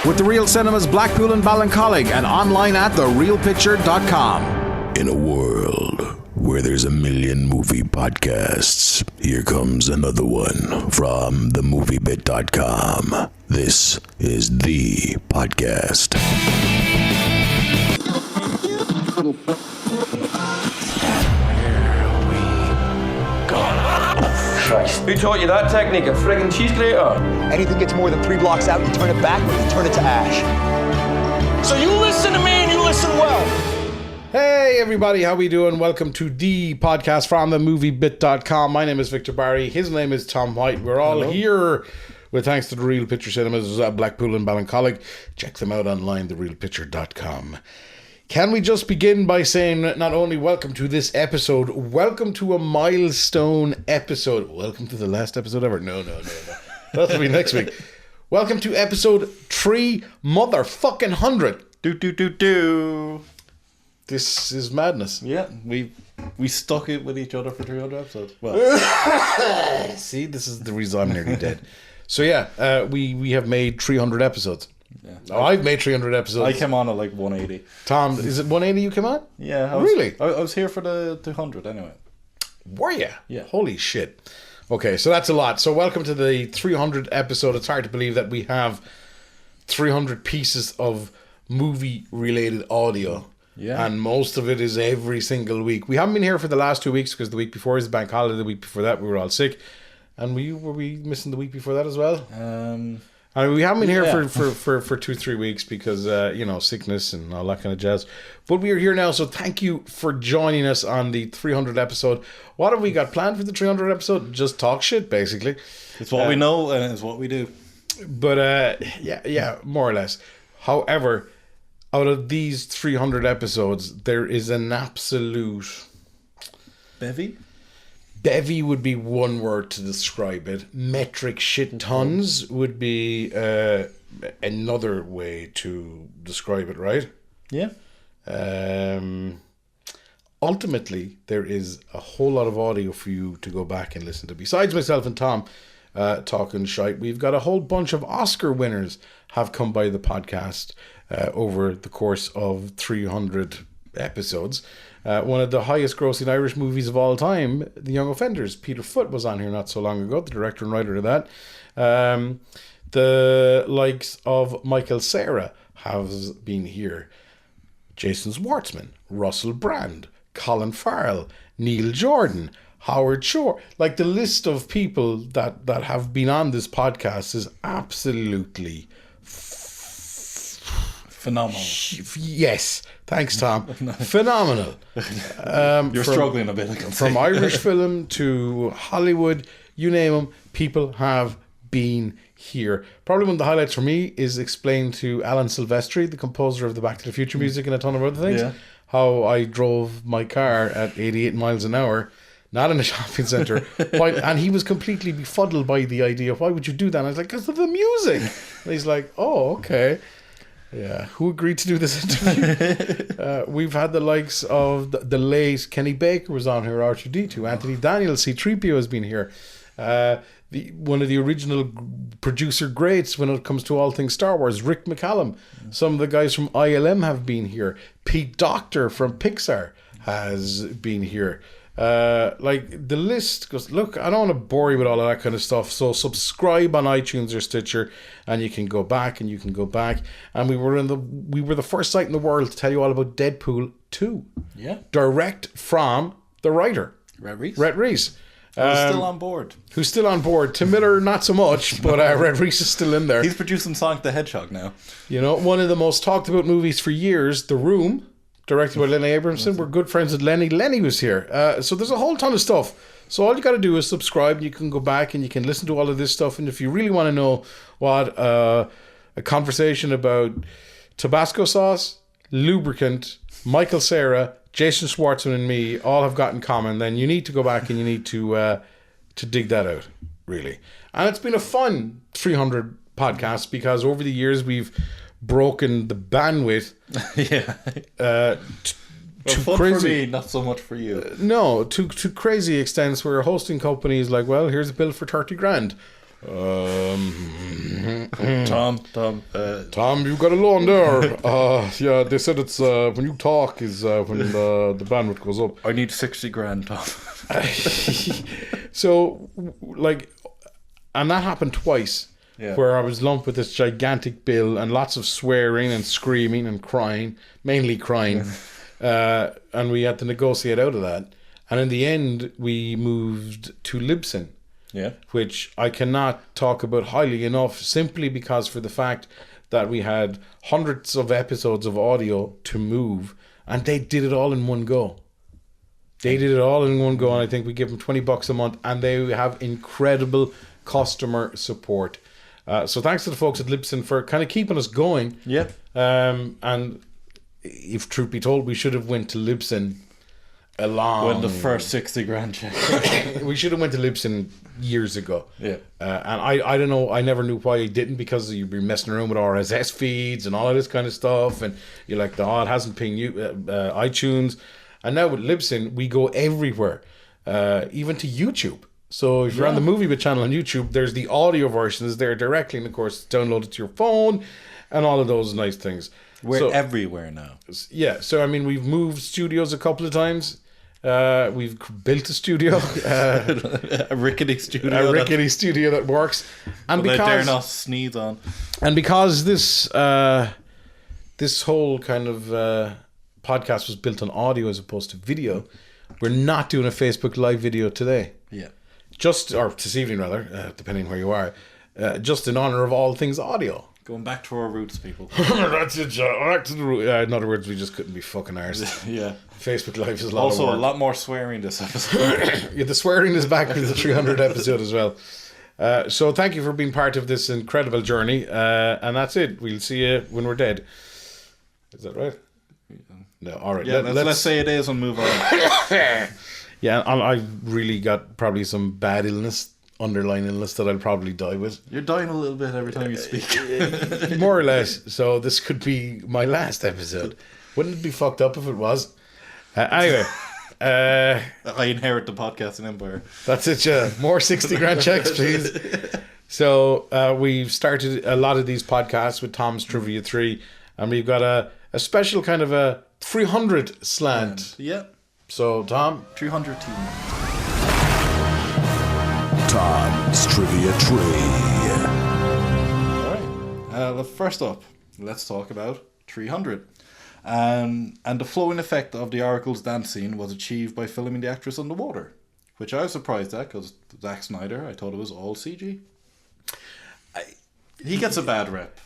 with The Real Cinemas Blackpool and Ballincollig and online at therealpicture.com. In a world where there's a million movie podcasts, here comes another one from themoviebit.com. This is the podcast. Christ. Who taught you that technique? A friggin' cheese grater? Anything gets more than 3 blocks out, you turn it back, you turn it to ash. So you listen to me and you listen well. Hey everybody, how we doing? Welcome to the podcast from themoviebit.com. My name is Victor Barry. His name is Tom White. We're all here with thanks to the Real Picture Cinemas, Blackpool and Ballincollig. Check them out online, therealpicture.com. Can we just begin by saying not only welcome to this episode, welcome to a milestone episode. Welcome to the last episode ever. No. That'll be next week. Welcome to episode 3 motherfucking 100. Do. This is madness. Yeah, we stuck it with each other for 300 episodes. Well, see, this is the reason I'm nearly dead. So yeah, we have made 300 episodes. yeah. Oh, I've made 300 episodes. I came on at like 180. Tom, is it 180 you came on? Yeah. Really? I was here for the 200 anyway. Were you? Yeah. Holy shit. Okay, so that's a lot. So welcome to the 300 episode. It's hard to believe that we have 300 pieces of movie-related audio. Yeah. And most of it is every single week. We haven't been here for the last 2 weeks because the week before is the bank holiday. The week before that we were all sick. And were we missing the week before that as well? I mean, we haven't been here for 2-3 weeks because, sickness and all that kind of jazz. But we are here now, so thank you for joining us on the 300 episode. What have we got planned for the 300 episode? Just talk shit, basically. It's what we know and it's what we do. But, yeah, more or less. However, out of these 300 episodes, there is an absolute... Bevy would be one word to describe it. Metric shit tons would be another way to describe it, right? Yeah. Ultimately, there is a whole lot of audio for you to go back and listen to. Besides myself and Tom talking shite, we've got a whole bunch of Oscar winners have come by the podcast over the course of 300 episodes. One of the highest grossing Irish movies of all time, The Young Offenders. Peter Foot was on here not so long ago, the director and writer of that. The likes of Michael Cera have been here. Jason Schwartzman, Russell Brand, Colin Farrell, Neil Jordan, Howard Shore. Like, the list of people that have been on this podcast is absolutely Phenomenal. Yes. Thanks, Tom. Phenomenal. You're struggling a bit. I can From see. Irish film to Hollywood, you name them, people have been here. Probably one of the highlights for me is explained to Alan Silvestri, the composer of the Back to the Future music and a ton of other things, how I drove my car at 88 miles an hour, not in a shopping centre, and he was completely befuddled by the idea of, why would you do that? And I was like, because of the music. And he's like, oh, okay. Yeah, who agreed to do this interview? We've had the likes of the late Kenny Baker was on here, R2D2, Anthony Daniels, C-3PO has been here. One of the original producer greats when it comes to all things Star Wars, Rick McCallum. Some of the guys from ILM have been here. Pete Docter from Pixar has been here. Like, the list goes. Look, I don't want to bore you with all of that kind of stuff, so subscribe on iTunes or Stitcher and you can go back. And we were the first site in the world to tell you all about Deadpool 2. Yeah. Direct from the writer Rhett Reese. Who's still on board. Who's still on board. Tim Miller not so much, but Rhett Reese is still in there. He's producing Sonic the Hedgehog now. You know, one of the most talked about movies for years, The Room, directed by Lenny Abramson. We're good friends with Lenny. Lenny was here. So there's a whole ton of stuff. So all you got to do is subscribe. You can go back and you can listen to all of this stuff. And if you really want to know what a conversation about Tabasco sauce, lubricant, Michael Cera, Jason Schwartzman and me all have got in common, then you need to go back and you need to dig that out, really. And it's been a fun 300 podcasts because over the years we've broken the bandwidth. Fun crazy. for me, not so much for you. No, to crazy extents where hosting companies like, well, here's a bill for 30 grand. Tom. Tom, you got a loan there. Yeah, they said it's when you talk is when the bandwidth goes up. I need 60 grand, Tom. So, like, and that happened twice. Yeah. Where I was lumped with this gigantic bill and lots of swearing and screaming and crying, mainly crying. And we had to negotiate out of that. And in the end, we moved to Libsyn. Yeah. Which I cannot talk about highly enough, simply because for the fact that we had hundreds of episodes of audio to move, and they did it all in one go. They did it all in one go, and I think we give them $20 a month, and they have incredible customer support. So thanks to the folks at Libsyn for kind of keeping us going. Yeah. And if truth be told, we should have went to Libsyn When the first 60 grand check. we should have went to Libsyn years ago. Yeah. And I don't know, I never knew why you didn't, because you'd be messing around with RSS feeds and all of this kind of stuff, and you're like, it hasn't pinged you iTunes. And now with Libsyn, we go everywhere, even to YouTube. So if you're on the Movie Bit channel on YouTube, there's the audio versions there directly, and of course download it to your phone and all of those nice things. We're everywhere now. Yeah, so I mean, we've moved studios a couple of times. We've built a studio, a rickety studio, that works, and because I dare because not sneeze on, and because this this whole kind of podcast was built on audio as opposed to video, we're not doing a Facebook Live video today. Yeah, or this evening rather, depending where you are, just in honor of all things audio. Going back to our roots, people. That's it, back to the root. In other words, we just couldn't be fucking ours. Yeah. Facebook Live is a lot also of work. a lot more swearing this episode. Yeah, the swearing is back for the 300 episode as well. So thank you for being part of this incredible journey. And that's it. We'll see you when we're dead. Is that right? No, all right. Yeah, let's say it is and move on. Yeah, I really got probably some bad underlying illness that I'll probably die with. You're dying a little bit every time you speak. More or less. So this could be my last episode. Wouldn't it be fucked up if it was? Anyway. I inherit the podcasting empire. That's it, yeah. More 60 grand checks, please. So we've started a lot of these podcasts with Tom's Trivia 3, and we've got a special kind of a 300 slant. Yeah. So, Tom? 300 team. Tom's Trivia Tree. All right. First up, let's talk about 300. And the flowing effect of the Oracle's dance scene was achieved by filming the actress underwater, which I was surprised at because Zack Snyder, I thought it was all CG. He gets a bad rep.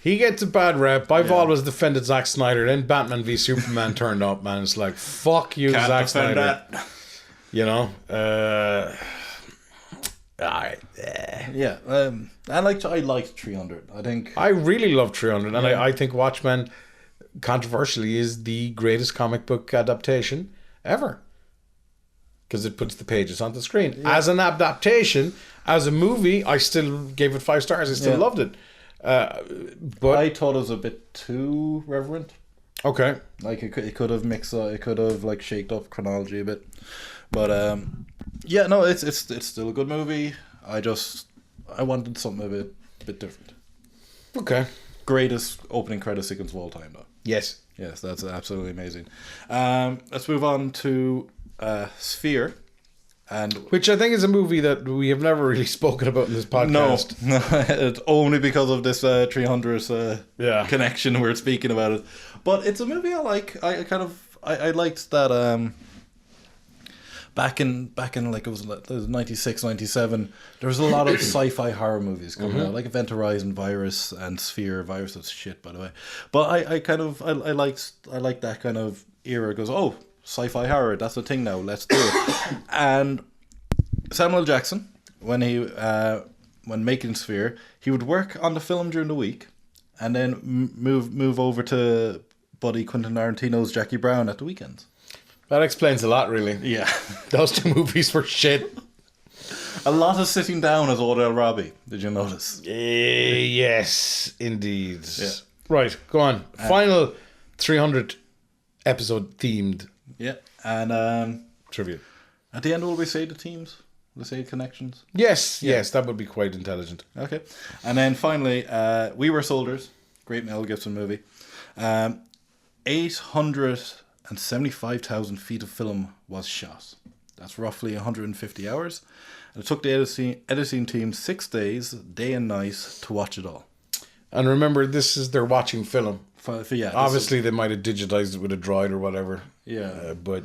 I've always defended Zack Snyder. Then Batman v Superman turned up, man. It's like, fuck you, Can't Zack defend Snyder. that. You know? Alright. Yeah. I liked 300. I think I really love 300, and I think Watchmen, controversially, is the greatest comic book adaptation ever, because it puts the pages on the screen. As an adaptation, as a movie, I still gave it 5 stars. I still loved it, but I thought it was a bit too reverent. Okay, like it could have mixed, it could have like shaked up chronology a bit, but yeah, no, it's still a good movie. I wanted something a bit different. Okay, greatest opening credit sequence of all time, though. Yes, that's absolutely amazing. Let's move on to Sphere, and which I think is a movie that we have never really spoken about in this podcast. No, it's only because of this 300 connection we're speaking about it. But it's a movie I like. I liked that. Back in like it was 96, 97, there was a lot of sci-fi horror movies coming out, like Event Horizon, Virus, and Sphere. Virus was shit, by the way. But I liked that kind of era. It goes, oh, sci-fi horror, that's the thing now, let's do it. And Samuel Jackson, when making Sphere, he would work on the film during the week, and then move over to buddy Quentin Tarantino's Jackie Brown at the weekends. That explains a lot, really. Yeah. Those 2 movies were shit. A lot of sitting down as Odell Robbie. Did you notice? Yes, indeed. Yeah. Right, go on. Final 300 episode themed. Yeah. And trivia. At the end, will we say the teams? Let's say connections. Yes, that would be quite intelligent. Okay. And then finally, We Were Soldiers. Great Mel Gibson movie. 875,000 feet of film was shot. That's roughly 150 hours. And it took the editing team 6 days, day and night, to watch it all. And remember, they're watching film. Yeah, obviously, they might have digitized it with a droid or whatever. Yeah. But,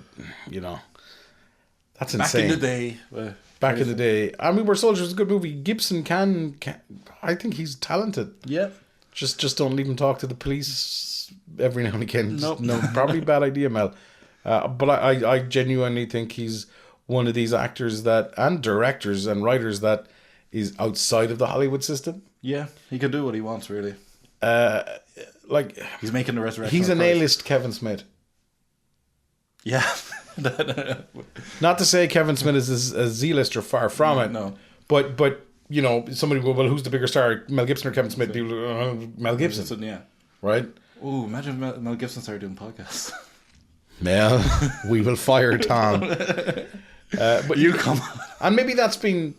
that's back insane. in the day. Back in the day. And We Were Soldiers was a good movie. Gibson can I think he's talented. Yeah. Just don't even talk to the police every now and again. Nope. No, probably a bad idea, Mel. But I genuinely think he's one of these actors and directors and writers that is outside of the Hollywood system. Yeah, he can do what he wants, really. He's making the resurrection. He's an A-list Kevin Smith. Yeah. Not to say Kevin Smith is a Z-lister, far from it. No. But somebody will go, well, who's the bigger star, Mel Gibson or Kevin Smith? People, Mel Gibson. Yeah. Right? Ooh, imagine Mel Gibson started doing podcasts. Mel, we will fire Tom. But you come on. And maybe that's been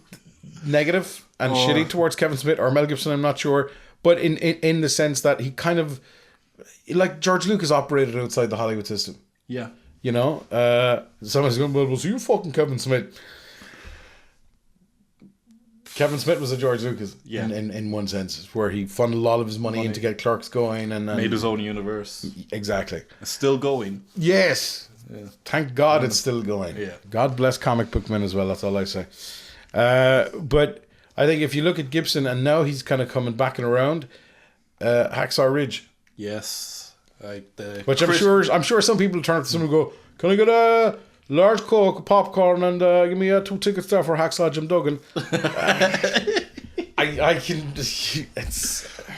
negative and shitty towards Kevin Smith or Mel Gibson, I'm not sure. But in the sense that he kind of, like George Lucas operated outside the Hollywood system. Yeah. Someone's going, well, was you fucking Kevin Smith? Kevin Smith was a George Lucas in one sense, where he funneled a lot of his money in to get Clerks going and made his own universe. Exactly. It's still going. Yes. Yeah. Thank God it's still going. Yeah. God bless comic book men as well, that's all I say. But I think if you look at Gibson and now he's kind of coming back and around, Hacksaw Ridge. Yes. Which I'm sure some people turn to someone and go, can I get a large Coke, popcorn, and give me 2 tickets there for Hacksaw Jim Duggan? I can.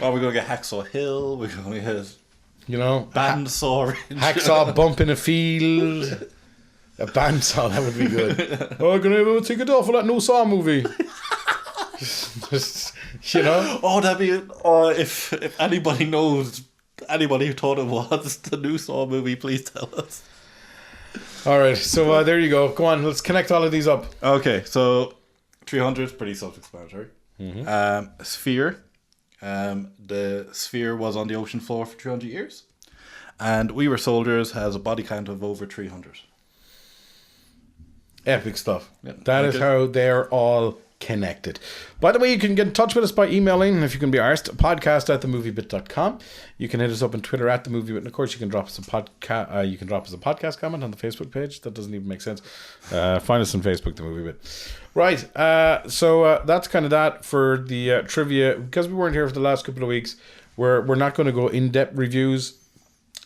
We're going to get Hacksaw Hill. We're going to get. Bandsaw Ridge. Hacksaw Bump in a Field. A bandsaw, that would be good. Oh, can I have a ticket off for that new Saw movie? Oh, that'd be. If anybody knows, anybody who thought it was the new Saw movie, please tell us. All right, so there you go. Go on, let's connect all of these up. Okay, so 300 is pretty self-explanatory. Mm-hmm. Sphere. The Sphere was on the ocean floor for 300 years. And We Were Soldiers has a body count of over 300. Epic stuff. Yeah, that is how they're all connected. By the way, you can get in touch with us by emailing, if you can be arsed, podcast@themoviebit.com. You can hit us up on Twitter @themoviebit, and of course you can drop us a podcast comment on the Facebook page. That doesn't even make sense. Find us on Facebook, The Movie Bit. Right, so that's kind of that for the trivia. Because we weren't here for the last couple of weeks, we're not going to go in-depth reviews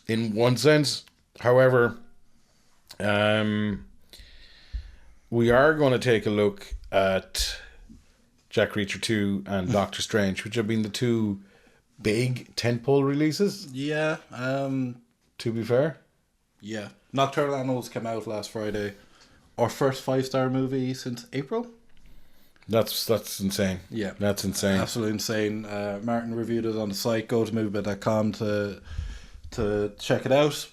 in one sense. However, we are going to take a look at Jack Reacher 2 and Doctor Strange, which have been the two big tentpole releases. Yeah. To be fair. Yeah. Nocturnal Animals came out last Friday. Our first 5-star movie since April. That's insane. Yeah. That's insane. Absolutely insane. Martin reviewed it on the site. Go to moviebit.com to check it out.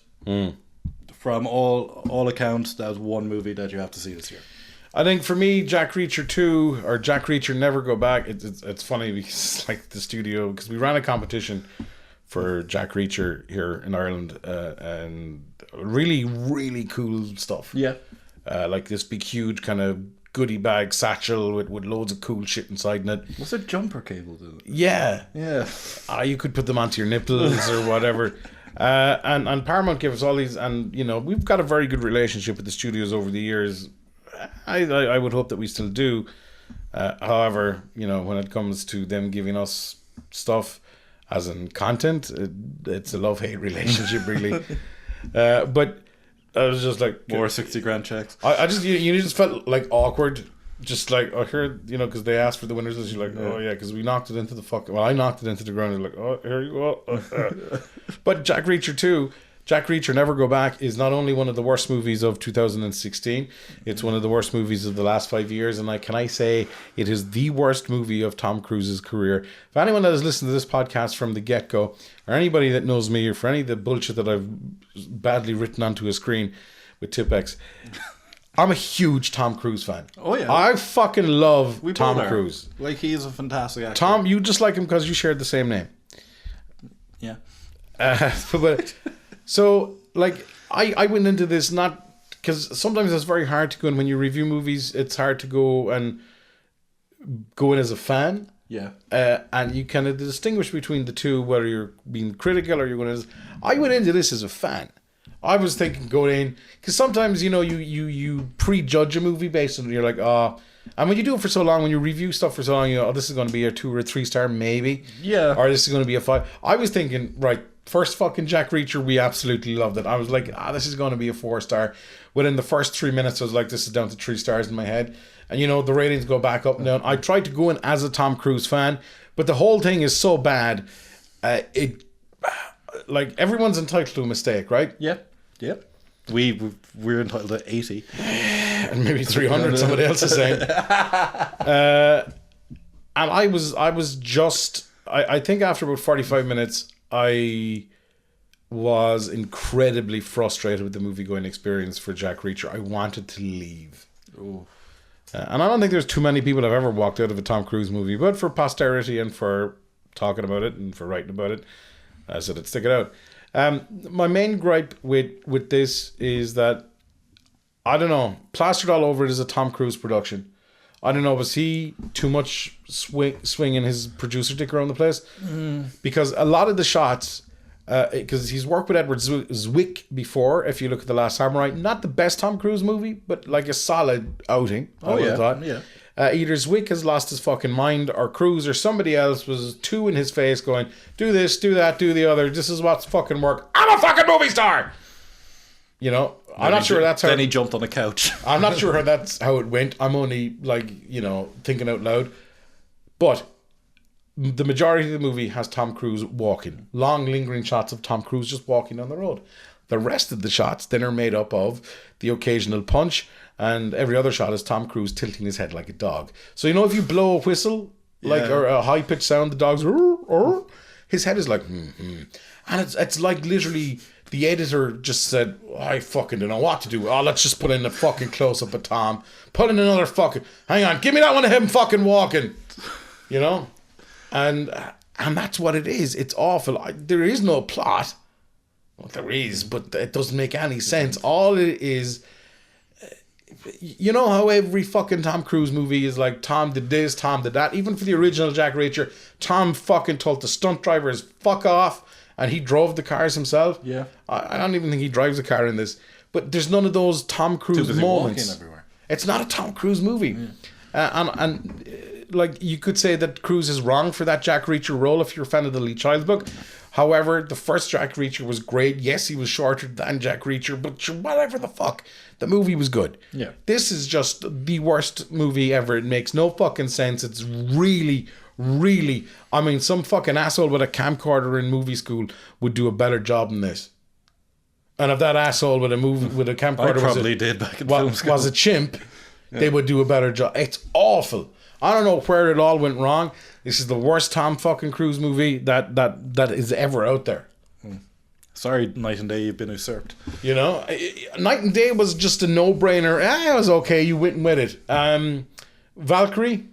From all accounts, that's one movie that you have to see this year. I think for me, Jack Reacher 2 or Jack Reacher Never Go Back, it's funny because like the studio, because we ran a competition for Jack Reacher here in Ireland and really, really cool stuff. Yeah. Like this big, huge kind of goodie bag satchel with loads of cool shit inside in it. What's a jumper cable do? Yeah. Yeah. You could put them onto your nipples or whatever. And Paramount gave us all these, and we've got a very good relationship with the studios over the years. I would hope that we still do. However, when it comes to them giving us stuff as in content, it's a love-hate relationship really. But I was just like, more 60 grand checks. I just you just felt like awkward. Just like I heard, because they asked for the winners list. You're like, oh yeah, because we knocked it into the I knocked it into the ground. You're like, oh, here you go. But Jack Reacher 2, Jack Reacher Never Go Back is not only one of the worst movies of 2016, it's one of the worst movies of the last 5 years. And can I say it is the worst movie of Tom Cruise's career. If anyone that has listened to this podcast from the get-go, or anybody that knows me, or for any of the bullshit that I've badly written onto a screen with Tipex, I'm a huge Tom Cruise fan. Oh, yeah. I fucking love We Tom both are. Cruise. Like, he is a fantastic actor. Tom, you just like him because you shared the same name. Yeah. But so, like, I went into this not because sometimes it's very hard to go in when you review movies. It's hard to go in as a fan. Yeah. And you kind of distinguish between the two, whether you're being critical or you're going to. I went into this as a fan. I was thinking going in because sometimes you prejudge a movie based on you're like and when you do it for so long, when you review stuff for so long, this is going to be a 2 or 3 star maybe, or this is going to be a 5. I was thinking right. First fucking Jack Reacher, we absolutely loved it. I was like, this is going to be a 4 star. Within the first 3 minutes, I was like, this is down to 3 stars in my head. And the ratings go back up and down. I tried to go in as a Tom Cruise fan, but the whole thing is so bad. Like, everyone's entitled to a mistake, right? Yep. We're entitled to 80. And maybe 300, somebody else is saying. And I think after about 45 minutes, I was incredibly frustrated with the movie-going experience for Jack Reacher. I wanted to leave. And I don't think there's too many people have ever walked out of a Tom Cruise movie, but for posterity and for talking about it and for writing about it, I said I'd stick it out. My main gripe with this is that, I don't know, plastered all over it is a Tom Cruise production. I don't know, was he too much swinging his producer dick around the place? Because a lot of the shots, because he's worked with Edward Zwick before, if you look at The Last Samurai, not the best Tom Cruise movie, but like a solid outing, I would have thought. Yeah. Either Zwick has lost his fucking mind, or Cruise, or somebody else was too in his face going, do this, do that, do the other, this is what's fucking work. I'm a fucking movie star! I'm not sure that's how... Then he jumped on the couch. I'm not sure how that's how it went. I'm only, thinking out loud. But the majority of the movie has Tom Cruise walking. Long, lingering shots of Tom Cruise just walking down the road. The rest of the shots then are made up of the occasional punch, and every other shot is Tom Cruise tilting his head like a dog. So, if you blow a whistle, or a high-pitched sound, the dog's... his head is like... And it's like literally... The editor just said, I fucking don't know what to do. Let's just put in a fucking close-up of Tom. Put in another fucking... Hang on, give me that one of him fucking walking. And that's what it is. It's awful. There is no plot. Well, there is, but it doesn't make any sense. All it is... You know how every fucking Tom Cruise movie is like, Tom did this, Tom did that. Even for the original Jack Reacher, Tom fucking told the stunt drivers, fuck off. And he drove the cars himself. Yeah. I don't even think he drives a car in this. But there's none of those Tom Cruise moments. Everywhere. It's not a Tom Cruise movie. Yeah. And you could say that Cruise is wrong for that Jack Reacher role if you're a fan of the Lee Childs book. However, the first Jack Reacher was great. Yes, he was shorter than Jack Reacher, but whatever the fuck. The movie was good. Yeah. This is just the worst movie ever. It makes no fucking sense. It's really... some fucking asshole with a camcorder in movie school would do a better job than this. And if that asshole with a camcorder was a chimp, they would do a better job. It's awful. I don't know where it all went wrong. This is the worst Tom fucking Cruise movie that is ever out there. Sorry, Night and Day, you've been usurped. Night and Day was just a no-brainer. It was okay. You went with it. Valkyrie.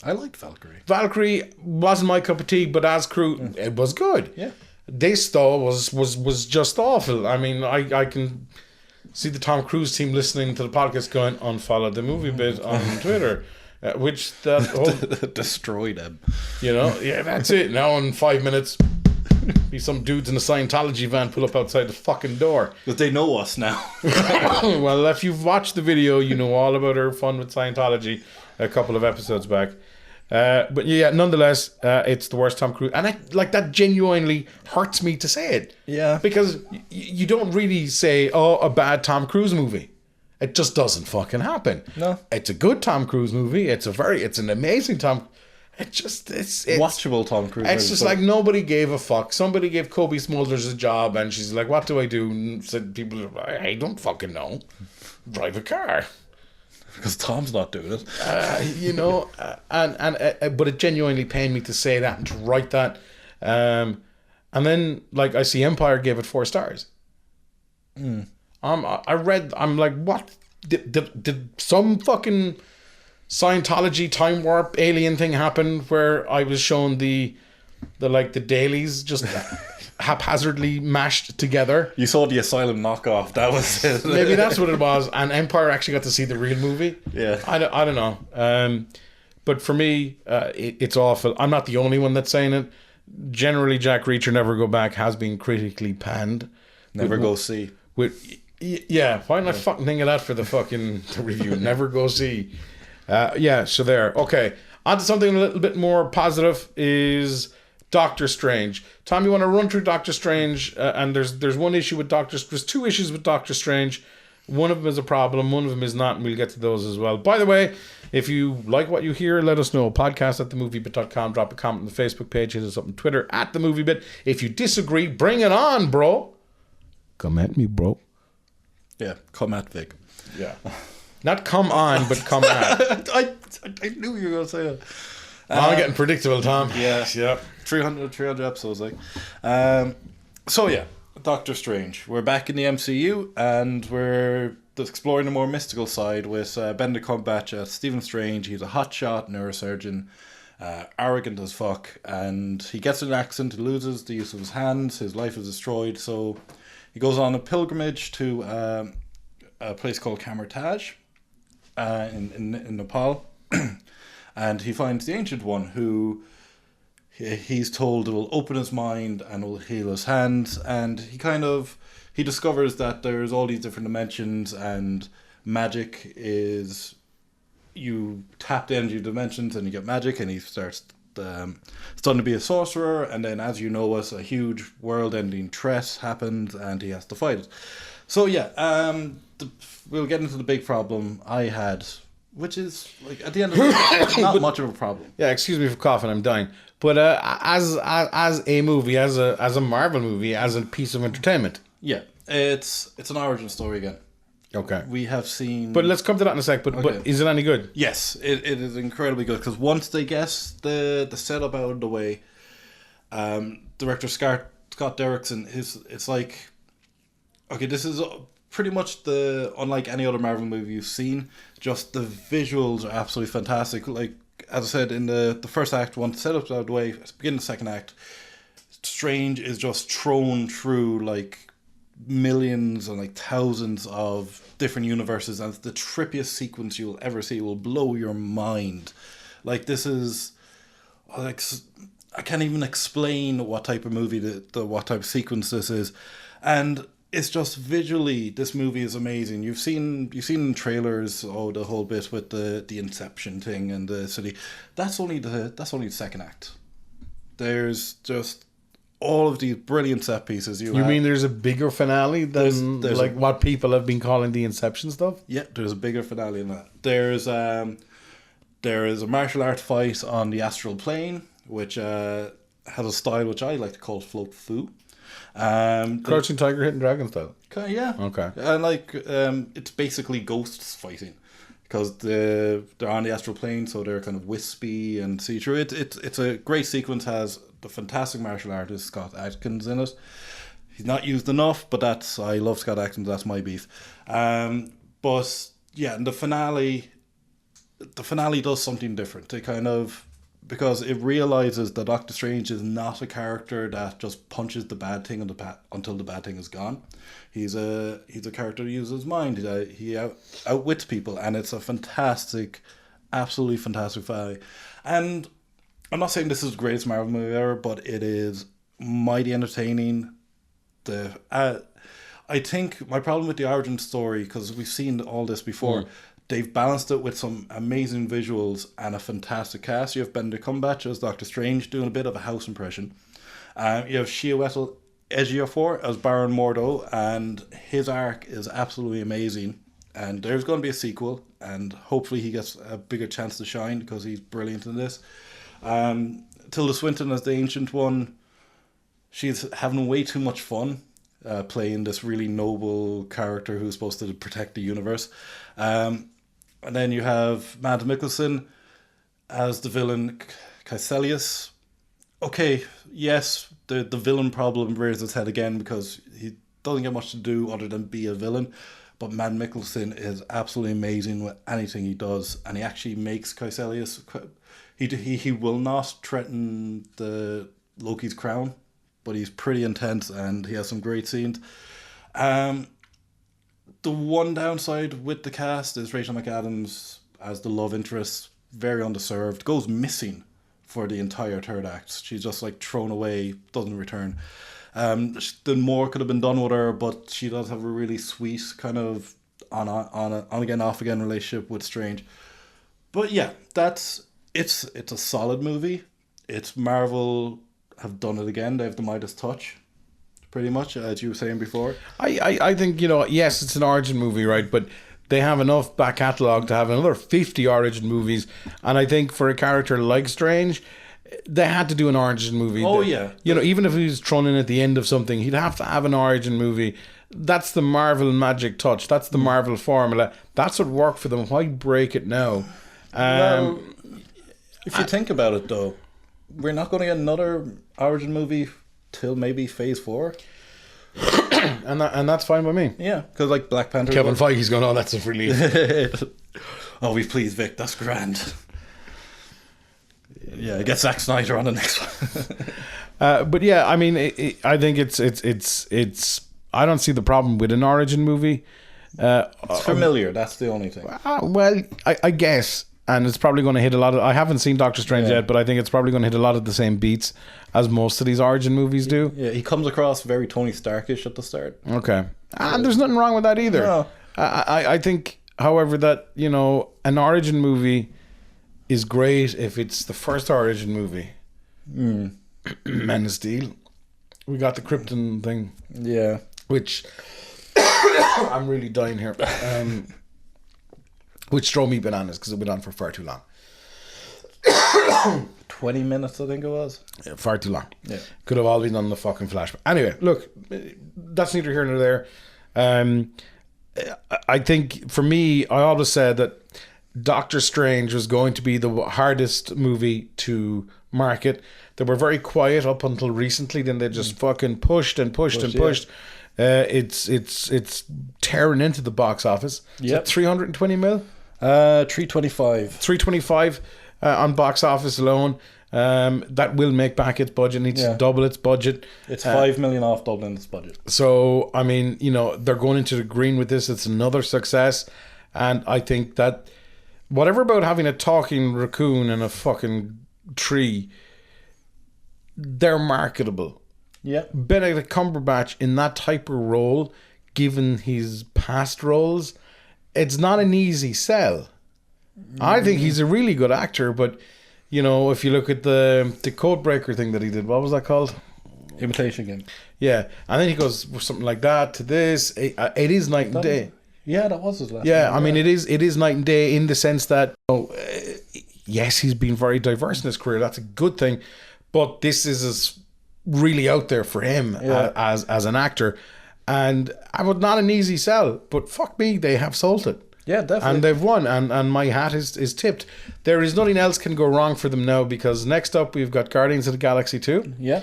I liked Valkyrie. Valkyrie wasn't my cup of tea, but as crew, it was good. Yeah. This though was just awful. I mean, I can see the Tom Cruise team listening to the podcast going, unfollow the movie bit on Twitter, which that whole destroy them. That's it. Now in 5 minutes, be some dudes in a Scientology van pull up outside the fucking door. But they know us now. Well, if you've watched the video, you know all about our fun with Scientology a couple of episodes back. But yeah, nonetheless, it's the worst Tom Cruise. And that genuinely hurts me to say it. Yeah. Because you don't really say, a bad Tom Cruise movie. It just doesn't fucking happen. No. It's a good Tom Cruise movie. It's an amazing Tom... It's watchable Tom Cruise. It's just like nobody gave a fuck. Somebody gave Kobe Smulders a job and she's like, what do I do? And said people, I don't fucking know. Drive a car. Because Tom's not doing it. But it genuinely pained me to say that and to write that. And then I see Empire gave it 4 stars. I'm like, what did some fucking Scientology time warp alien thing happen where I was shown the dailies just haphazardly mashed together? You saw the Asylum knockoff. That was it. Maybe that's what it was. And Empire actually got to see the real movie. Yeah. I don't know. But for me, it's awful. I'm not the only one that's saying it. Generally, Jack Reacher Never Go Back has been critically panned. Never Go See. Why didn't I fucking think of that for the review? Never Go See. So there. Okay. On to something a little bit more positive is Doctor Strange. Tom, you want to run through Doctor Strange? And there's one issue with there's two issues with Doctor Strange. One of them is a problem, one of them is not, and we'll get to those as well. By the way, if you like what you hear, let us know. Podcast at themoviebit.com. Drop a comment on the Facebook page. Hit us up on Twitter at themoviebit. If you disagree, bring it on, bro. Come at me, bro. Yeah, come at Vic. Yeah. Not come on, but come at. I knew you were going to say that. I'm getting predictable, Tom. Yeah. Yep. 300 episodes, like. Doctor Strange. We're back in the MCU, and we're exploring the more mystical side with Benedict Cumberbatch as Stephen Strange. He's a hotshot neurosurgeon, arrogant as fuck, and he gets in an accident, he loses the use of his hands, his life is destroyed, so he goes on a pilgrimage to a place called Kamartaj in Nepal, and he finds the Ancient One, who he's told will open his mind and will heal his hands, and he discovers that there's all these different dimensions, and magic is, you tap the energy dimensions and you get magic, and he starts starting to be a sorcerer, and then, as you know, a huge world-ending threat happens and he has to fight it. So we'll get into the big problem I had, which is, like, at the end of the day, not much of a problem. Yeah, excuse me for coughing, I'm dying. But as a movie, as a Marvel movie, as a piece of entertainment. Yeah, it's an origin story again. Okay. We have seen... But let's come to that in a sec. But is it any good? Yes, it is incredibly good, because once they get the setup out of the way, director Scott Derrickson, it's like... Okay, this is pretty much unlike any other Marvel movie you've seen. Just the visuals are absolutely fantastic. Like, as I said, in the first act, once the setup's out of the way, begin the second act, Strange is just thrown through, like, millions and, like, thousands of different universes, and it's the trippiest sequence you'll ever see. It will blow your mind. Like, this is... like, I can't even explain what type of movie, what type of sequence this is. And... it's just visually, this movie is amazing. You've seen in trailers, the whole bit with the Inception thing and the city. That's only the second act. There's just all of these brilliant set pieces. You mean there's a bigger finale than there's like what people have been calling the Inception stuff? Yeah, there's a bigger finale in that. There is a martial art fight on the astral plane, which has a style which I like to call float foo. Crouching Tiger, Hidden Dragon style. Yeah. Okay. And it's basically ghosts fighting, because they're on the astral plane, so they're kind of wispy and see through. It's a great sequence. Has the fantastic martial artist Scott Adkins in it. He's not used enough, but I love Scott Adkins. That's my beef. But yeah, and the finale does something different. They kind of, because it realizes that Doctor Strange is not a character that just punches the bad thing until the bad thing is gone. He's a character who uses his mind. He outwits people, and it's a fantastic, absolutely fantastic finale. And I'm not saying this is the greatest Marvel movie ever, but it is mighty entertaining. I think my problem with the origin story, because we've seen all this before, they've balanced it with some amazing visuals and a fantastic cast. You have Benedict Cumberbatch as Doctor Strange doing a bit of a house impression. You have Chiwetel Ejiofor as Baron Mordo, and his arc is absolutely amazing. And there's going to be a sequel, and hopefully he gets a bigger chance to shine, because he's brilliant in this. Tilda Swinton as the Ancient One, she's having way too much fun playing this really noble character who's supposed to protect the universe. And then you have Mads Mikkelsen as the villain Caecilius. Okay, yes, the villain problem rears its head again, because he doesn't get much to do other than be a villain. But Matt Mikkelsen is absolutely amazing with anything he does, and he actually makes Kaecilius. He will not threaten the Loki's crown, but he's pretty intense and he has some great scenes. The one downside with the cast is Rachel McAdams as the love interest, very underserved, goes missing for the entire third act. She's just like thrown away, doesn't return. The more could have been done with her, but she does have a really sweet kind of on again, off again relationship with Strange. But yeah, it's a solid movie. It's Marvel have done it again. They have the Midas touch, pretty much, as you were saying before. I think, yes, it's an origin movie, right? But they have enough back catalogue to have another 50 origin movies. And I think for a character like Strange, they had to do an origin movie. Oh, yeah. Even if he was thrown in at the end of something, he'd have to have an origin movie. That's the Marvel magic touch. That's the Marvel formula. That's what worked for them. Why break it now? Well, if you think about it, though, we're not going to get another origin movie till maybe Phase 4. and that's fine by me. Yeah, because like Black Panther. Kevin Feige's going, that's a relief. Oh, we please, Vic. That's grand. Yeah, get Zack Snyder on the next one. But yeah, I mean, I think it's. I don't see the problem with an origin movie. It's familiar. That's the only thing. Well, I guess, and it's probably going to hit a lot of. I haven't seen Doctor Strange yet, but I think it's probably going to hit a lot of the same beats as most of these origin movies do. Yeah, he comes across very Tony Starkish at the start. Okay, and there's nothing wrong with that either. No. I think, however, that an origin movie is great if it's the first origin movie. Man of Steel. We got the Krypton thing. Yeah. Which I'm really dying here. Which drove me bananas because it went on for far too long. 20 minutes, I think it was. Yeah, far too long. Yeah. Could have all been on the fucking Flash. Anyway, look, that's neither here nor there. I think for me, I always said that Doctor Strange was going to be the hardest movie to market. They were very quiet up until recently. Then they just fucking pushed. It's tearing into the box office. Yep. 320 mil. 325. 325 on box office alone. That will make back its budget. Needs to double its budget. It's 5 million off doubling its budget. So I mean, they're going into the green with this. It's another success, and I think that whatever about having a talking raccoon and a fucking tree, they're marketable. Yeah. Benedict Cumberbatch in that type of role, given his past roles, it's not an easy sell. I think he's a really good actor, but if you look at the Codebreaker thing that he did, what was that called? Imitation Game. Yeah, and then he goes something like that to this. It is night and day. Yeah, that was his last. Yeah, I mean it is night and day in the sense that yes, he's been very diverse in his career. That's a good thing, but this is really out there for him as an actor, and I would not an easy sell. But fuck me, they have sold it. Yeah, definitely. And they've won, and my hat is tipped. There is nothing else can go wrong for them now, because next up we've got Guardians of the Galaxy 2. Yeah.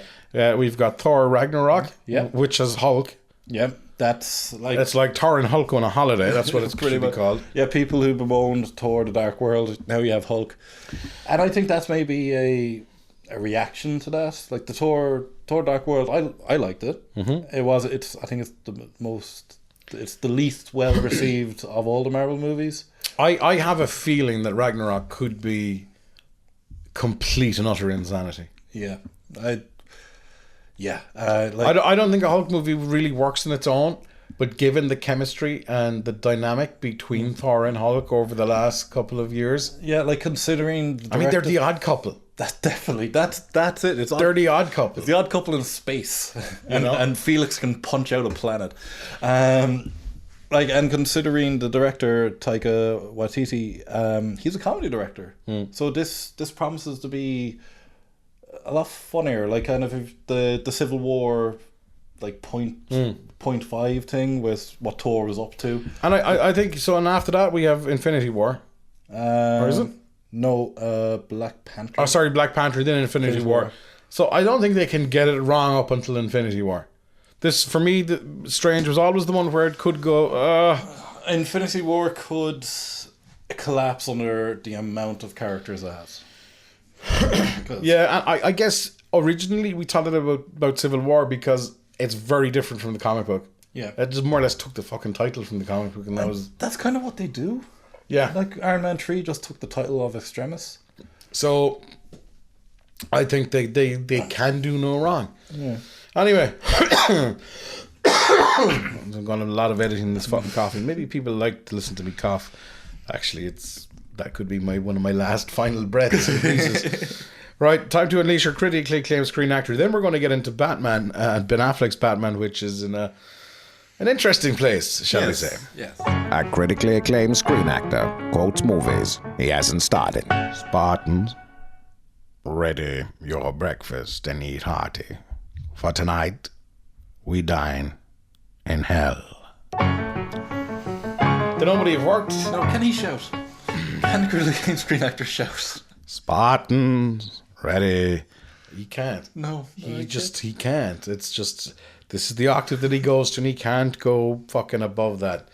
We've got Thor Ragnarok, which has Hulk. Yeah, that's like... It's like Thor and Hulk on a holiday. That's what it's pretty much called. Yeah, people who bemoaned Thor: The Dark World, now you have Hulk. And I think that's maybe a reaction to that. Like the Thor Dark World, I liked it. Mm-hmm. I think it's the least well received of all the Marvel movies. I have a feeling that Ragnarok could be complete and utter insanity. Yeah. I don't think a Hulk movie really works on its own, but given the chemistry and the dynamic between Thor and Hulk over the last couple of years. Yeah, like considering... they're the odd couple. That's definitely... That's it. They're the odd couple. It's the odd couple in space. and Felix can punch out a planet. And considering the director, Taika Waititi, he's a comedy director. So this promises to be a lot funnier, like kind of the Civil War, like point 0.5 thing with what Thor was up to. And I think so. And after that we have Infinity War. Or is it? No, Black Panther. Oh, sorry, Black Panther, then Infinity War. So I don't think they can get it wrong up until Infinity War. This, for me, Strange was always the one where it could go... Infinity War could collapse under the amount of characters it has. Yeah, and I guess originally we thought it about Civil War because it's very different from the comic book. Yeah. It just more or less took the fucking title from the comic book, and that's kind of what they do. Yeah. Like Iron Man 3 just took the title of Extremis. So I think they can do no wrong. Yeah. Anyway, I've got a lot of editing in this fucking coffee. Maybe people like to listen to me cough. Actually, that could be one of my last final breaths and pieces. Right, time to unleash your critically acclaimed screen actor. Then we're going to get into Batman, Ben Affleck's Batman, which is in an interesting place, shall we say. Yes. A critically acclaimed screen actor quotes movies he hasn't started. Spartans, ready your breakfast and eat hearty. For tonight, we dine in hell. Did nobody have worked? No, can he shout? Can the critically acclaimed screen actor shout? Spartans, ready. He can't. No. He can't. It's just, this is the octave that he goes to, and he can't go fucking above that.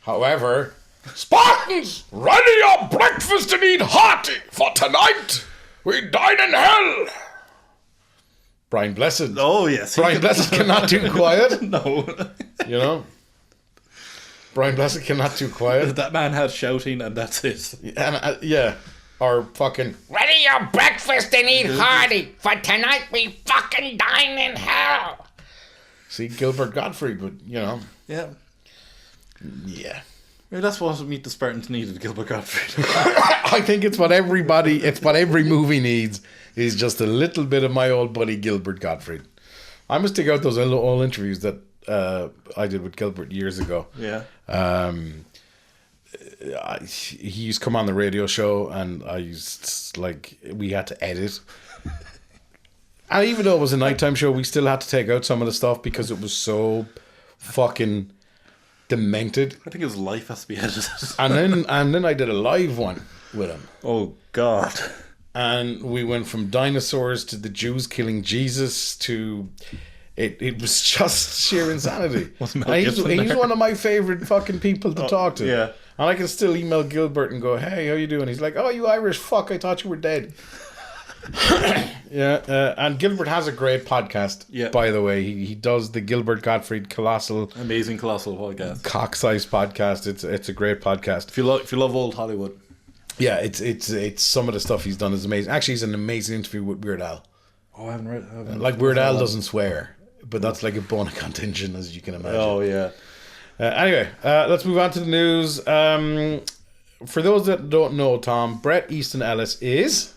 However, Spartans, ready your breakfast and eat hearty, for tonight we dine in hell. Brian Blessed. Oh, yes. Brian Blessed cannot do quiet. No. You know? Brian Blessed cannot do quiet. That man had shouting and that's it. And yeah. Or fucking, ready your breakfast and eat hearty, for tonight we fucking dine in hell. See, Gilbert Gottfried, but you know. Yeah. Yeah. Maybe that's what Meet the Spartans needed, Gilbert Gottfried. I think it's what every movie needs, is just a little bit of my old buddy Gilbert Gottfried. I must dig out those old interviews that I did with Gilbert years ago. Yeah. He used to come on the radio show, and we had to edit. And even though it was a nighttime show, we still had to take out some of the stuff because it was so fucking demented. I think his life has to be edited. And then I did a live one with him. Oh God. And we went from dinosaurs to the Jews killing Jesus to it was just sheer insanity. He's one of my favorite fucking people to talk to. Yeah. And I can still email Gilbert and go, hey, how you doing? He's like, oh, you Irish fuck, I thought you were dead. Yeah, and Gilbert has a great podcast, by the way. He does the Gilbert Gottfried Amazing Colossal podcast. Cock-sized podcast. It's a great podcast. If you love old Hollywood. Yeah, it's some of the stuff he's done is amazing. Actually, he's an amazing interview with Weird Al. Oh, I haven't read. Like Weird Al doesn't swear, but that's like a bone of contention, as you can imagine. Oh yeah. Anyway, let's move on to the news. For those that don't know, Tom, Bret Easton Ellis is...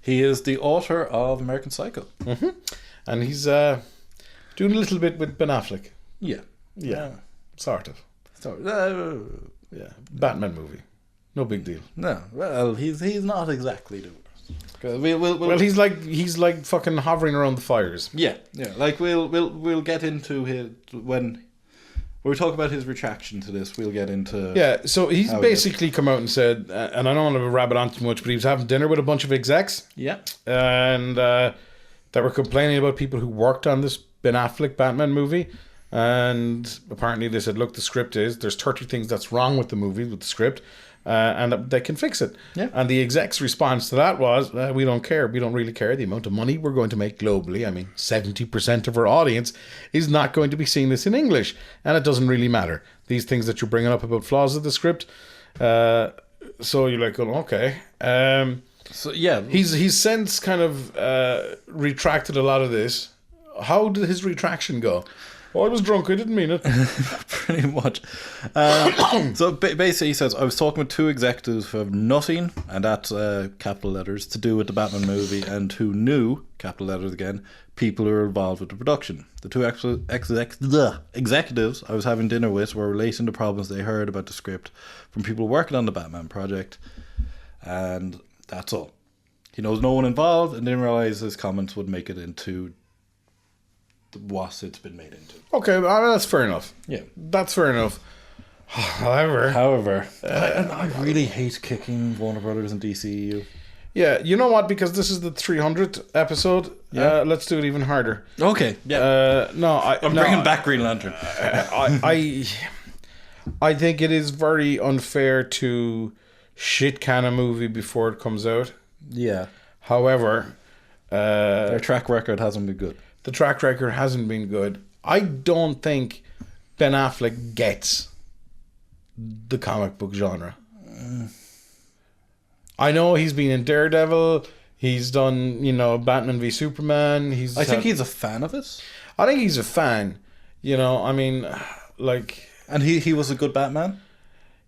He is the author of American Psycho. Mm-hmm. And he's doing a little bit with Ben Affleck. Yeah. Sort of. Yeah. Batman movie. No big deal. No. Well, he's not exactly the worst. Well, he's like fucking hovering around the fires. Yeah. Like we'll get into his when we talk about his retraction to this. We'll get into. Yeah. So he's basically come out and said, and I don't want to rabbit on too much, but he was having dinner with a bunch of execs. Yeah. And that were complaining about people who worked on this Ben Affleck Batman movie. And apparently they said, look, the script there's 30 things that's wrong with the movie, with the script. And they can fix it. Yeah. And the exec's response to that was, we don't care. We don't really care the amount of money we're going to make globally. I mean, 70% of our audience is not going to be seeing this in English. And it doesn't really matter. These things that you're bringing up about flaws of the script. So you're like, oh, okay. So yeah. He's since kind of retracted a lot of this. How did his retraction go? Oh, I was drunk. I didn't mean it. Pretty much. So basically, he says, I was talking with two executives who have nothing, and that's capital letters, to do with the Batman movie, and who knew, capital letters again, people who were involved with the production. The two executives I was having dinner with were relating to problems they heard about the script from people working on the Batman project, and that's all. He knows no one involved and didn't realize his comments would make it into what it's been made into. Okay, that's fair enough. Yeah, that's fair enough. However, I really hate kicking Warner Brothers and DCEU. Yeah, you know what? Because this is the 300th episode, let's do it even harder. Okay, yeah. I'm bringing back Green Lantern. I think it is very unfair to shit can a movie before it comes out. Yeah. However, their track record hasn't been good. The track record hasn't been good. I don't think Ben Affleck gets the comic book genre. I know he's been in Daredevil. He's done, Batman v Superman. I think he's a fan of it. I think he's a fan. I mean, like... And he was a good Batman?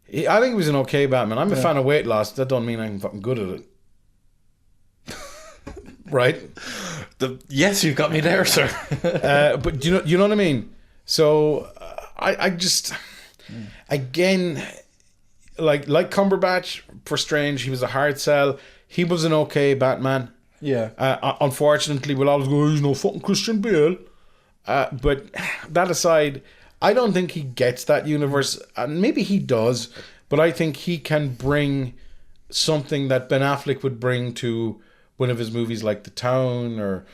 I think he was an okay Batman. I'm a fan of weight loss. That don't mean I'm fucking good at it. Right? Yes, you've got me there, sir. But you know what I mean? So, I just... Again... Like Cumberbatch for Strange, he was a hard sell. He was an okay Batman. Yeah. Unfortunately, we'll always go, he's no fucking Christian Bale. But that aside, I don't think he gets that universe. And maybe he does, but I think he can bring something that Ben Affleck would bring to one of his movies like The Town or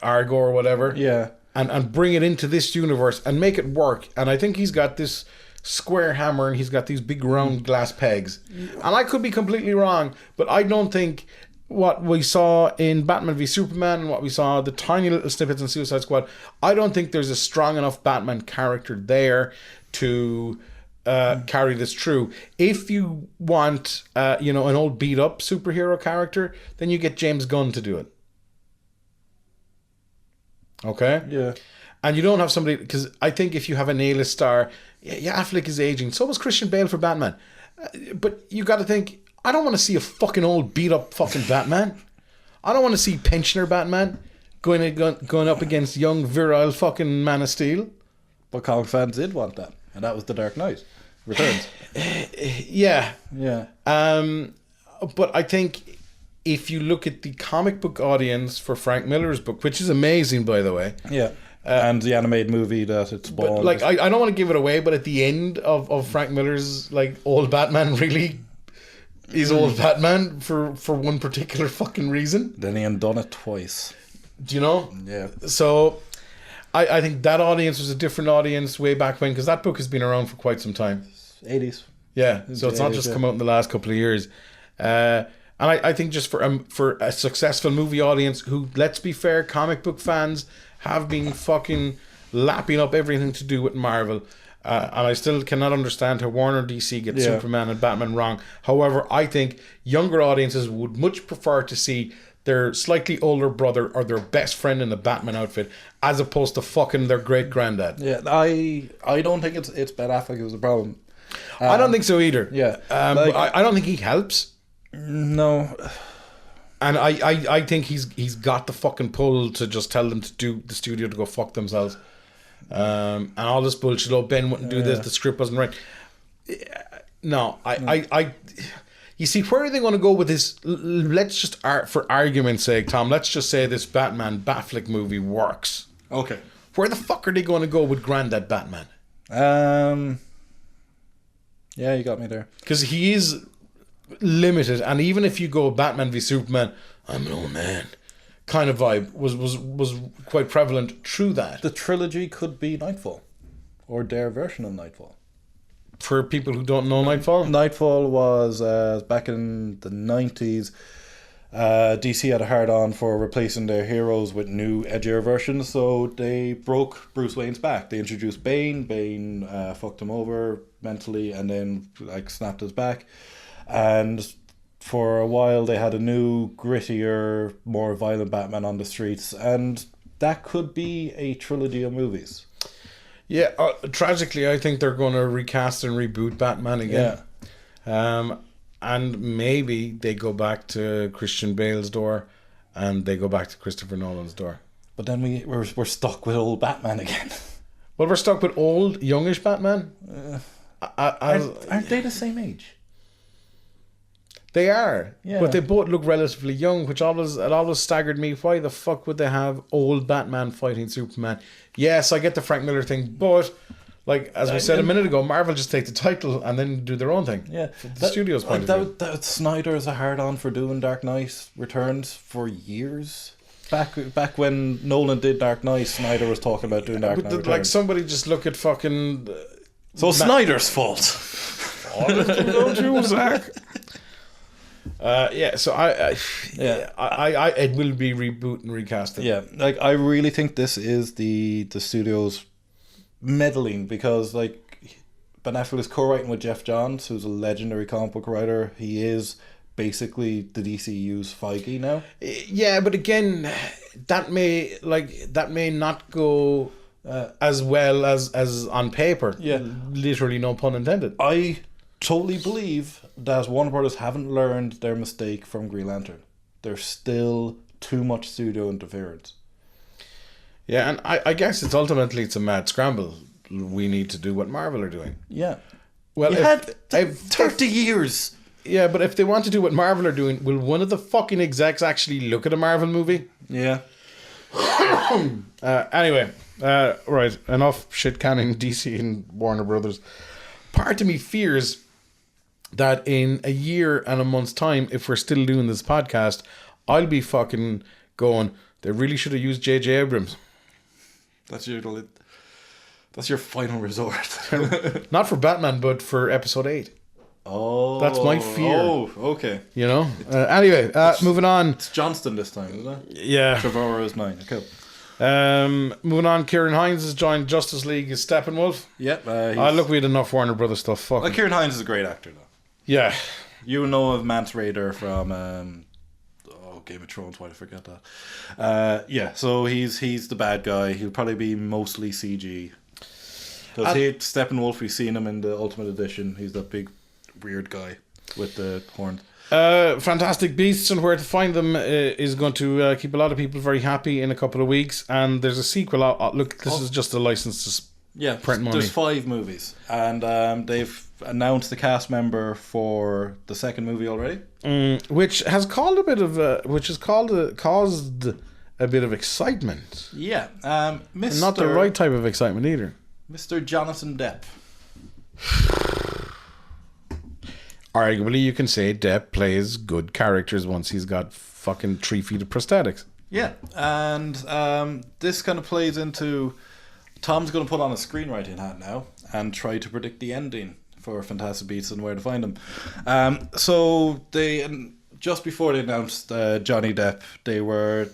Argo or whatever. Yeah. And bring it into this universe and make it work. And I think he's got this square hammer and he's got these big round glass pegs. And I could be completely wrong, but I don't think what we saw in Batman v Superman and what we saw, the tiny little snippets in Suicide Squad, I don't think there's a strong enough Batman character there to carry this through. If you want, an old beat up superhero character, then you get James Gunn to do it. Okay? Yeah. And you don't have somebody, because I think if you have an A-list star, Affleck is aging. So was Christian Bale for Batman. But you got to think, I don't want to see a fucking old beat up fucking Batman. I don't want to see pensioner Batman going up against young virile fucking Man of Steel. But comic fans did want that, and that was The Dark Knight Returns. Yeah. But I think if you look at the comic book audience for Frank Miller's book, which is amazing, by the way. Yeah. And the animated movie that it's spawned. Like, I don't want to give it away, but at the end of Frank Miller's like old Batman really is old Batman for one particular fucking reason. Then he done it twice. Do you know? Yeah. So I think that audience was a different audience way back when, because that book has been around for quite some time. 80s. Yeah. So it's not just come out in the last couple of years. And I think just for a successful movie audience who, let's be fair, comic book fans have been fucking lapping up everything to do with Marvel. And I still cannot understand how Warner DC gets Superman and Batman wrong. However, I think younger audiences would much prefer to see their slightly older brother or their best friend in a Batman outfit as opposed to fucking their great granddad. Yeah, I don't think it's Ben Affleck who's the problem. I don't think so either. Yeah. I don't think he helps. No. And I think he's got the fucking pull to just tell them to do the studio to go fuck themselves. And all this bullshit, Ben wouldn't do this, the script wasn't right. No, I you see, where are they going to go with this? Let's just, for argument's sake, Tom, let's just say this Batman Batflick movie works. Okay. Where the fuck are they going to go with Granddad Batman? Yeah, you got me there. Because he is limited, and even if you go Batman v Superman, I'm an old man kind of vibe was quite prevalent through that. The trilogy could be Nightfall, or their version of Nightfall. For people who don't know Nightfall? Nightfall was back in the 90s. DC had a hard-on for replacing their heroes with new, edgier versions, so they broke Bruce Wayne's back. They introduced Bane. Bane fucked him over mentally and then snapped his back. And for a while they had a new, grittier, more violent Batman on the streets, and that could be a trilogy of movies. Yeah, tragically, I think they're going to recast and reboot Batman again. Yeah. And maybe they go back to Christian Bale's door, and they go back to Christopher Nolan's door. But then we're stuck with old Batman again. Well, we're stuck with old, youngish Batman. Aren't they the same age? They are, yeah. But they both look relatively young, which always staggered me. Why the fuck would they have old Batman fighting Superman? Yes, I get the Frank Miller thing, but Like, as we said a minute ago, Marvel just take the title and then do their own thing. Yeah. From the studio's point of view. That Snyder is a hard-on for doing Dark Knight Returns for years. Back when Nolan did Dark Knight, Snyder was talking about doing Dark Knight Returns. Like, somebody just look at fucking... So Snyder's fault. Don't you, Zach? Yeah, so I it will be reboot and recasting. Yeah, like I really think this is the studio's meddling, because like Ben Affleck is co-writing with Jeff Johns, who's a legendary comic book writer. He is basically the DCU's Feige now. Yeah, but again, that may not go as well as on paper. Yeah, literally, no pun intended. I totally believe that Warner Brothers haven't learned their mistake from Green Lantern. There's still too much studio interference. Yeah, and I guess it's a mad scramble. We need to do what Marvel are doing. Yeah. Well, you had 30 years. Yeah, but if they want to do what Marvel are doing, will one of the fucking execs actually look at a Marvel movie? Yeah. Anyway, right, enough shit canning DC and Warner Brothers. Part of me fears that in a year and a month's time, if we're still doing this podcast, I'll be fucking going, they really should have used J.J. Abrams. That's your final resort. Not for Batman, but for episode 8. Oh. That's my fear. Oh, okay. You know? Anyway, moving on. It's Johnston this time, isn't it? Yeah. Trevorrow is 9. Okay. Moving on, Kieran Hines has joined Justice League as Steppenwolf. Yep. Look, we had enough Warner Brothers stuff. Fuck. Kieran Hines is a great actor, though. Yeah. You know of Mance Rayder from Game of Thrones. Why did I forget that? Yeah. So he's the bad guy. He'll probably be mostly CG. Because Steppenwolf, we've seen him in the Ultimate Edition. He's that big, weird guy with the horns. Fantastic Beasts and Where to Find Them is going to keep a lot of people very happy in a couple of weeks. And there's a sequel. Look, this is just a license to print money. There's 5 movies. And they've announced the cast member for the second movie already. Which has caused a bit of excitement. Yeah. Not the right type of excitement either. Mr. Jonathan Depp. Arguably, you can say Depp plays good characters once he's got fucking 3 feet of prosthetics. Yeah, and this kind of plays into... Tom's going to put on a screenwriting hat now and try to predict the ending for Fantastic Beasts and Where to Find Them. So they, just before they announced Johnny Depp, they were...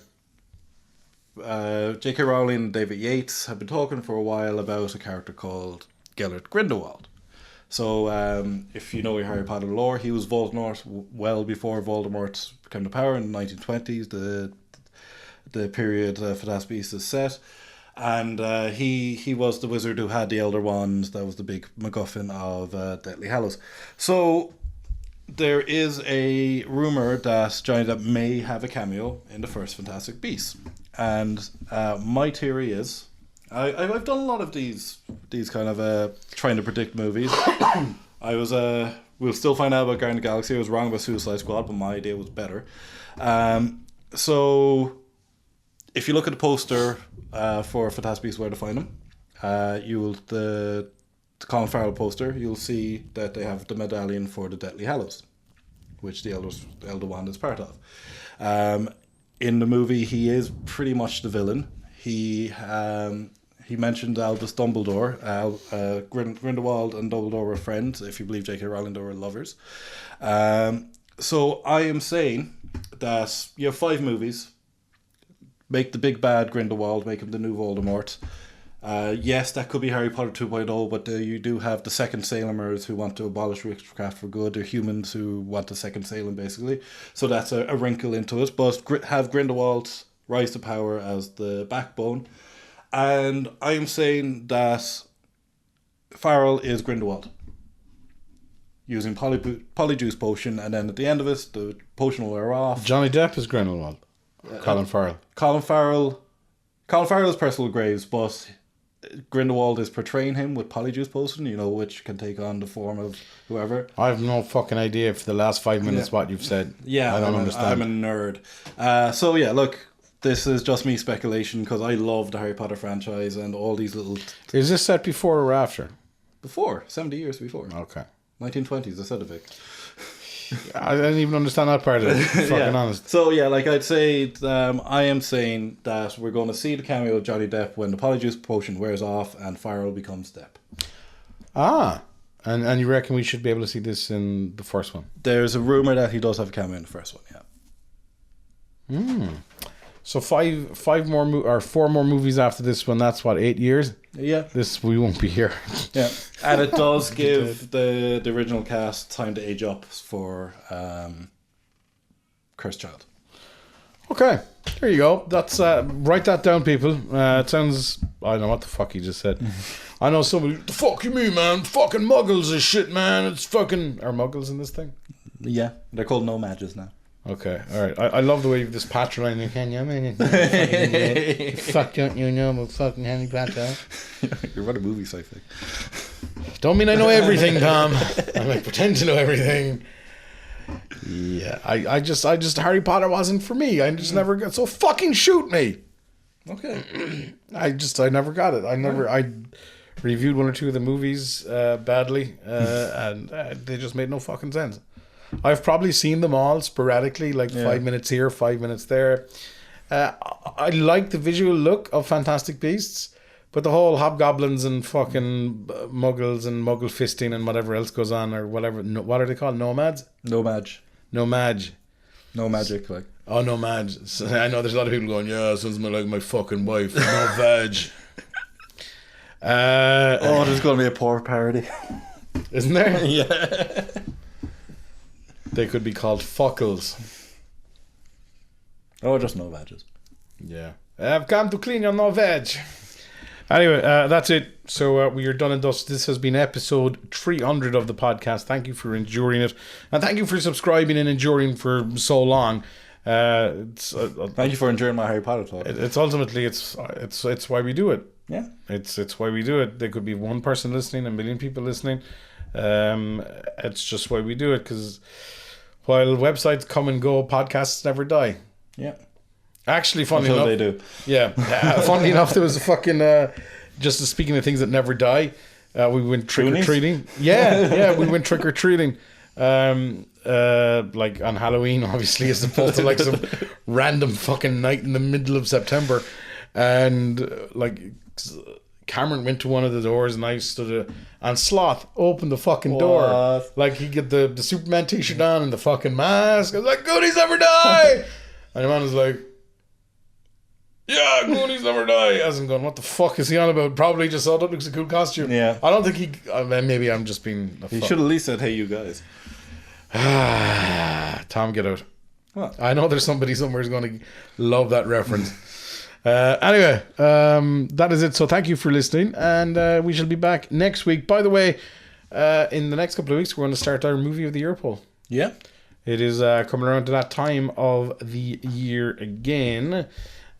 J.K. Rowling and David Yates have been talking for a while about a character called Gellert Grindelwald. So, if you know your Harry Potter lore, he was Voldemort well before Voldemort came to power in the 1920s, the period Fantastic Beasts is set. And he was the wizard who had the Elder Wand. That was the big MacGuffin of Deathly Hallows. So, there is a rumour that Johnny Depp may have a cameo in the first Fantastic Beasts. And my theory is... I've done a lot of these kind of trying to predict movies. We'll still find out about Guardians of the Galaxy. I was wrong about Suicide Squad, but my idea was better. So if you look at the poster for Fantastic Beasts: Where to Find Them, the Colin Farrell poster, you'll see that they have the medallion for the Deathly Hallows, which the Elder Wand is part of. In the movie, he is pretty much the villain. He mentioned Albus Dumbledore. Grindelwald and Dumbledore were friends. If you believe J.K. Rowling, they were lovers. So I am saying that you have 5 movies. Make the big bad Grindelwald, make him the new Voldemort. Yes, that could be Harry Potter 2.0, but you do have the second Salemers who want to abolish witchcraft for good. They're humans who want the second Salem, basically. So that's a wrinkle into it. But have Grindelwald rise to power as the backbone. And I am saying that Farrell is Grindelwald. Using polyjuice potion, and then at the end of it, the potion will wear off. Johnny Depp is Grindelwald. Colin Farrell. Colin Farrell is Percival Graves, but Grindelwald is portraying him with polyjuice potion, which can take on the form of whoever. I have no fucking idea for the last 5 minutes what you've said. Yeah, I don't understand. I'm a nerd. So yeah, look, this is just me speculation because I love the Harry Potter franchise and all these little... Is this set before or after? Before, 70 years before. Okay. 1920s, I said it, Vic. I didn't even understand that part of it, fucking honest. So, yeah, like I'd say, I am saying that we're going to see the cameo of Johnny Depp when the Polyjuice potion wears off and Farrell becomes Depp. Ah, and you reckon we should be able to see this in the first one? There's a rumour that he does have a cameo in the first one, yeah. So 4 more movies after this one. That's what, 8 years? Yeah. This we won't be here. Yeah, and it does give the original cast time to age up for Cursed Child. Okay, there you go. That's write that down, people. It sounds... I don't know what the fuck he just said. I know somebody... The fuck you mean, man? Fucking muggles is shit, man. It's fucking... Are muggles in this thing? Yeah, they're called no-mages now. Okay, alright. I love the way you've this patronising. Can you mean it? Fuck, don't you know about fucking Harry Potter? You're about a movie sci-fi. Don't mean I know everything, Tom. I like pretend to know everything. Yeah, I just Harry Potter wasn't for me. I just never got... So fucking shoot me! Okay. I never got it. I reviewed 1 or 2 of the movies badly, and they just made no fucking sense. I've probably seen them all sporadically, like 5 minutes here, 5 minutes there. I like the visual look of Fantastic Beasts, but the whole hobgoblins and fucking muggles and muggle fisting and whatever else goes on, or whatever, what are they called? Nomads? No magic, like. Oh, no mad. So I know there's a lot of people going, yeah, sounds like my fucking wife. No veg. There's going to be a porn parody. Isn't there? Yeah. They could be called fuckles. Oh, just no veggies. Yeah. I've come to clean your no veg. Anyway, that's it. So we are done and dusted. This has been episode 300 of the podcast. Thank you for enduring it. And thank you for subscribing and enduring for so long. Thank you for enduring my Harry Potter talk. It's ultimately it's why we do it. Yeah, it's why we do it. There could be one person listening, 1 million people listening. It's just why we do it, because while websites come and go, podcasts never die. Yeah, actually, funny until enough, they do. Yeah, funny enough, there was a fucking just speaking of things that never die. We went trick or treating. Yeah, we went trick or treating. Like on Halloween, obviously, as opposed to like some random fucking night in the middle of September, and like Cameron went to one of the doors and I stood and Sloth opened the fucking door, like he get the Superman t-shirt on and the fucking mask. I was like, Goonies never die. And the man was like, yeah, Goonies never die. As I'm going, what the fuck is he on about? Probably just thought that looks a cool costume. Yeah, I don't think he maybe I'm just being he should at least said, hey you guys. Tom, get out. What? I know there's somebody somewhere who's going to love that reference. Anyway, that is it. So thank you for listening, and we shall be back next week. By the way, in the next couple of weeks, we're going to start our movie of the year poll. Yeah, it is coming around to that time of the year again.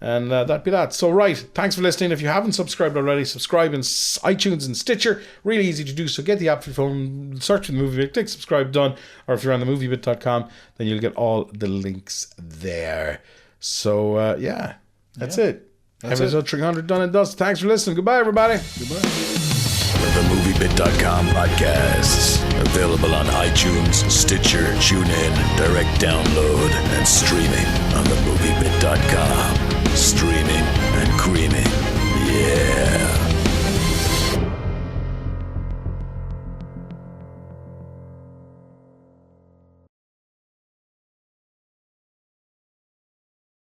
And that'd be that. So, right, thanks for listening. If you haven't subscribed already, subscribe in iTunes and Stitcher. Really easy to do. So get the app for your phone, search for the Movie Bit, click subscribe, done. Or if you're on the moviebit.com, then you'll get all the links there. So, yeah, that's it. Episode 300 done and dusted. Thanks for listening. Goodbye, everybody. Goodbye. The moviebit.com podcasts. Available on iTunes, Stitcher, TuneIn, direct download, and streaming on the moviebit.com. Streaming and creaming.